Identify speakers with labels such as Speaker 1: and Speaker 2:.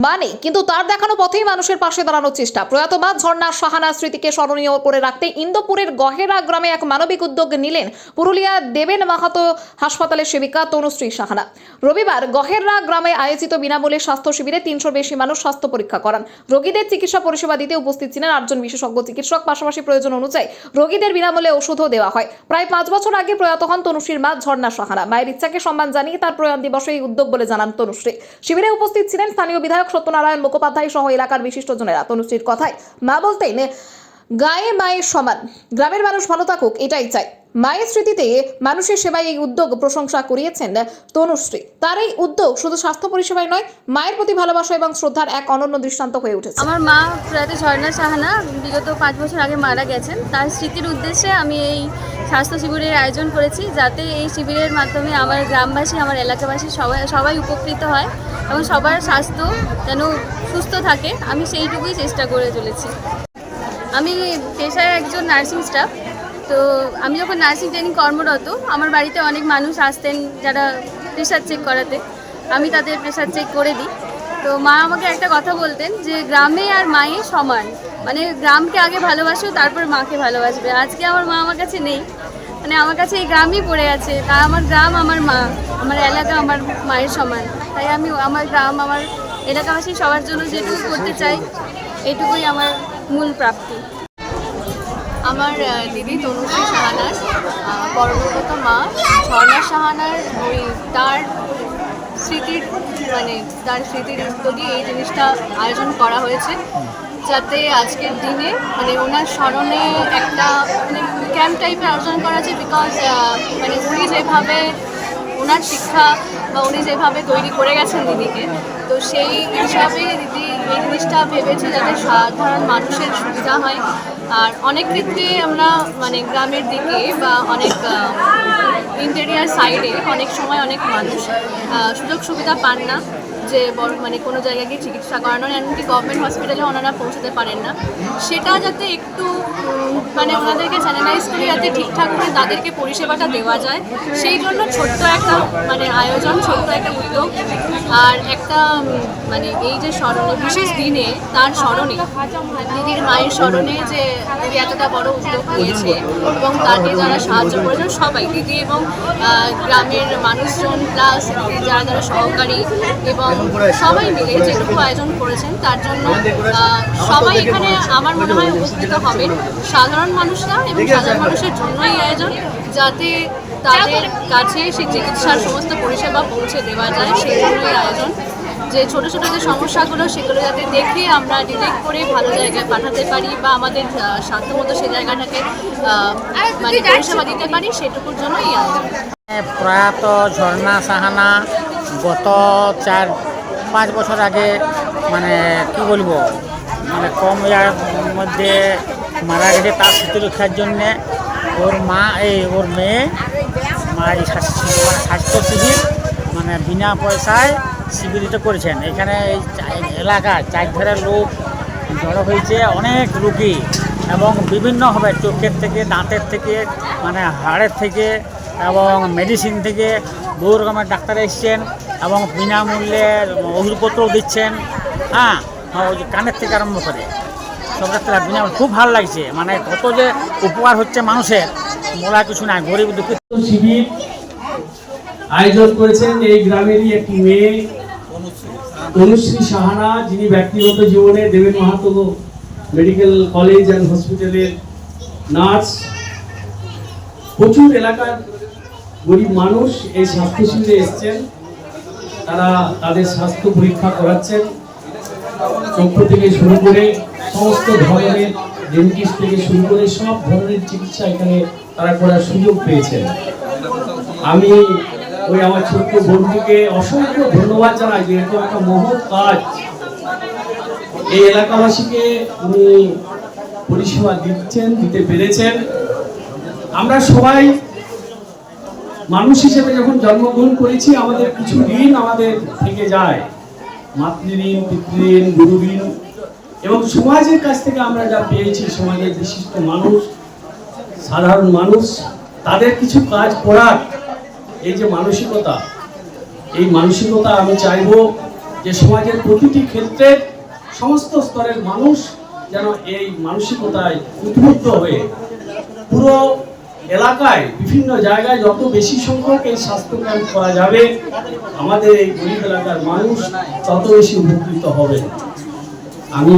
Speaker 1: মানে কিন্তু তার দেখানো পথেই মানুষের পাশে দাঁড়ানোর চেষ্টা। প্রয়াত মা ঝর্ণা সাহানার স্মৃতিকে স্মরণীয় করে রাখতে ইন্দোপুরের গহেরা গ্রামে এক মানবিক উদ্যোগ নিলেন পুরুলিয়া দেবেন মাহাতো হাসপাতালের সেবিকা তনুশ্রী সাহানা। রবিবার গহেরা গ্রামে আয়োজিত বিনামূল্যে স্বাস্থ্য শিবিরে 300 বেশি মানুষ স্বাস্থ্য পরীক্ষা করান। রোগীদের চিকিৎসা পরিষেবা দিতে উপস্থিত ছিলেন 8 জন বিশেষজ্ঞ চিকিৎসক। পাশাপাশি প্রয়োজন অনুযায়ী রোগীদের বিনামূল্যে ওষুধও দেওয়া হয়। প্রায় 5 বছর আগে প্রয়াত হন তনুশ্রীর মা ঝর্ণা সাহানা। মায়ের ইচ্ছাকে সম্মান জানিয়ে তার প্রয়াণ দিবসে এই উদ্যোগ বলে জানান তনুশ্রী। শিবিরে উপস্থিত ছিলেন স্থানীয় বিধায়ক সত্যনারায়ণ মুখোপাধ্যায় সহ এলাকার বিশিষ্টজনেরা। তনুশ্রীর কথায় মা বলতেন গায়ে মায়ের সমান, গ্রামের মানুষ ভালো থাকুক এটাই চাই। মায়ের স্মৃতিতে মানুষের সেবায় এই উদ্যোগ প্রশংসা করিয়েছেন তনুশ্রী। তার এই উদ্যোগ শুধু স্বাস্থ্য পরিষেবায় নয়, মায়ের প্রতি ভালোবাসা এবং শ্রদ্ধার এক অনন্য দৃষ্টান্ত হয়ে উঠেছে।
Speaker 2: আমার মা প্রয়াত ঝর্ণা সাহানা বিগত 5 বছর আগে মারা গেছেন। তার স্মৃতির উদ্দেশ্যে আমি এই স্বাস্থ্য শিবিরের আয়োজন করেছি, যাতে এই শিবিরের মাধ্যমে আমার গ্রামবাসী, আমার এলাকাবাসী সবাই উপকৃত হয় এবং সবার স্বাস্থ্য যেন সুস্থ থাকে, আমি সেইটুকুই চেষ্টা করে চলেছি। আমি পেশায় একজন নার্সিং স্টাফ। তো আমি যখন নার্সিং ট্রেনিং কর্মরত, আমার বাড়িতে অনেক মানুষ আসতেন যারা প্রেশার চেক করাতে, আমি তাদের প্রেশার চেক করে দিই। তো মা আমাকে একটা কথা বলতেন যে গ্রামে আর মায়ে সমান, মানে গ্রামকে আগে ভালোবাসো তারপর মাকে ভালোবাসবে। আজকে আমার মা আমার কাছে নেই, মানে আমার কাছে এই গ্রামই পড়ে আছে। তা আমার গ্রাম আমার মা, আমার এলাকা আমার মায়ের সমান। তাই আমি আমার গ্রাম, আমার এলাকাবাসী সবার জন্য যেটুকু করতে চাই, এটুকুই আমার মূল প্রাপ্তি।
Speaker 3: আমার দিদি তনুশ্রী সাহানার পরলোকগত মা ঝর্ণা সাহানার তার স্মৃতির তার স্মৃতির উদ্যোগে এই জিনিসটা আয়োজন করা হয়েছে, যাতে আজকের দিনে ওনার স্মরণে একটা ক্যাম্প টাইপের আয়োজন করা আছে। বিকজ উনি যেভাবে ওনার শিক্ষা বা উনি যেভাবে তৈরি করে গেছেন দিদিকে, তো সেই হিসাবে দিদি এই জিনিসটা ভেবেছে যাতে সাধারণ মানুষের সুবিধা হয়। আর অনেক ক্ষেত্রে আমরা গ্রামের দিকে বা অনেক ইন্টেরিয়ার সাইডে অনেক সময় অনেক মানুষ সুযোগ সুবিধা পান না, যে কোনো জায়গায় গিয়ে চিকিৎসা করানোর, এমনকি গভর্নমেন্ট হসপিটালে ওনারা পৌঁছতে পারেন না। সেটা যাতে একটু ওনাদেরকে চ্যানেলাইজ করে যাতে ঠিকঠাক করে তাদেরকে পরিষেবাটা দেওয়া যায়, সেই জন্য ছোট্ট একটা আয়োজন, ছোট্ট একটা উদ্যোগ। আর একটা এই যে স্মরণে বিশেষ দিনে তার স্মরণে, দিদির মায়ের স্মরণে যে দিদি এতটা বড় উদ্যোগ নিয়েছে এবং তাকে যারা সাহায্য করেছেন সবাই, দিদি এবং গ্রামের মানুষজন প্লাস যারা যারা সহকারী এবং সবাই মিলে যেটুকু আয়োজন করেছেন, তার জন্য সবাই এখানে আমার মনে হয় উপস্থিত হবেন, সাধারণ মানুষরা, এবং সাধারণ মানুষের জন্যই আয়োজন, যাতে তাদের কাছে সেই চিকিৎসার সমস্ত পরিষেবা পৌঁছে দেওয়া যায়। সেই জন্যই আয়োজন, যে ছোটো ছোটো যে সমস্যাগুলো সেগুলো যাতে দেখে আমরা ডিটেক্ট করে ভালো জায়গায় পাঠাতে পারি বা আমাদের সাধ্যমতো সেই জায়গাটাকে পরিষেবা দিতে পারি, সেটুকুর জন্যই আয়োজন।
Speaker 4: প্রয়াত ঝর্ণা সাহানা গত 4-5 বছর আগে কি বলবো কম ইয়ার মধ্যে মারা গেছে। তার স্মৃতি রক্ষার জন্যে ওর মেয়ে স্বাস্থ্য শিবির বিনা পয়সায় শিবিরটা করেছেন। এখানে এই এলাকায় চারধারের লোক জড়ো হয়েছে, অনেক রোগী, এবং বিভিন্নভাবে চোখের থেকে, দাঁতের থেকে, হাড়ের থেকে এবং মেডিসিন থেকে বহু রকমের ডাক্তার এসছেন এবং বিনামূল্যে ওষুধপত্রও দিচ্ছেন। কানের থেকে আরম্ভ করে সব ডাক্তার বিনামূল্যে। খুব ভালো লাগছে, কত যে উপকার হচ্ছে মানুষের, বলা কিছু নাই। গরিব দুঃখী
Speaker 5: শিবির আয়োজন করেছেন এই গ্রামেরই একটি মেয়ে তনুশ্রী সাহানা, যিনি ব্যক্তিগত জীবনে দেবেন মাহাতো মেডিকেল কলেজ অ্যান্ড হসপিটালের নার্স। প্রচুর এলাকার গরিব মানুষ এই স্বাস্থ্য শিবিরে এসছেন, তারা তাদের স্বাস্থ্য পরীক্ষা করাচ্ছেন, চক্ষু থেকে শুরু করে সমস্ত ধরনের, ডেন্টিস্ট থেকে শুরু করে সব ধরনের চিকিৎসা এখানে তারা করার সুযোগ পেয়েছেন। আমি আমার ছোট্ট বন্ধুকে অসংখ্য ধন্যবাদ জানাই যে এরকম একটা মহৎ কাজ এই এলাকাবাসীকে উনি পরিষেবা দিতে পেরেছেন। আমরা সবাই মানুষ হিসেবে যখন জন্মগ্রহণ করেছি, আমাদের কিছু ঋণ আমাদের থেকে যায়, মাতৃঋণ, পিতৃঋণ, গুরু ঋণ, এবং সমাজের কাছ থেকে আমরা যা পেয়েছি, সমাজের বিশিষ্ট মানুষ, সাধারণ মানুষ, তাদের কিছু কাজ করার এই যে মানসিকতা, এই মানসিকতা আমি চাইব যে সমাজের প্রতিটি ক্ষেত্রে সমস্ত স্তরের মানুষ যেন এই মানসিকতায় উদ্বুদ্ধ হয়ে পুরো এলাকায় বিভিন্ন জায়গায় যত বেশি সংখ্যক এই স্বাস্থ্য ক্যাম্প করা যাবে, আমাদের এই গরিব এলাকার মানুষ তত বেশি উপকৃত হবে। আমি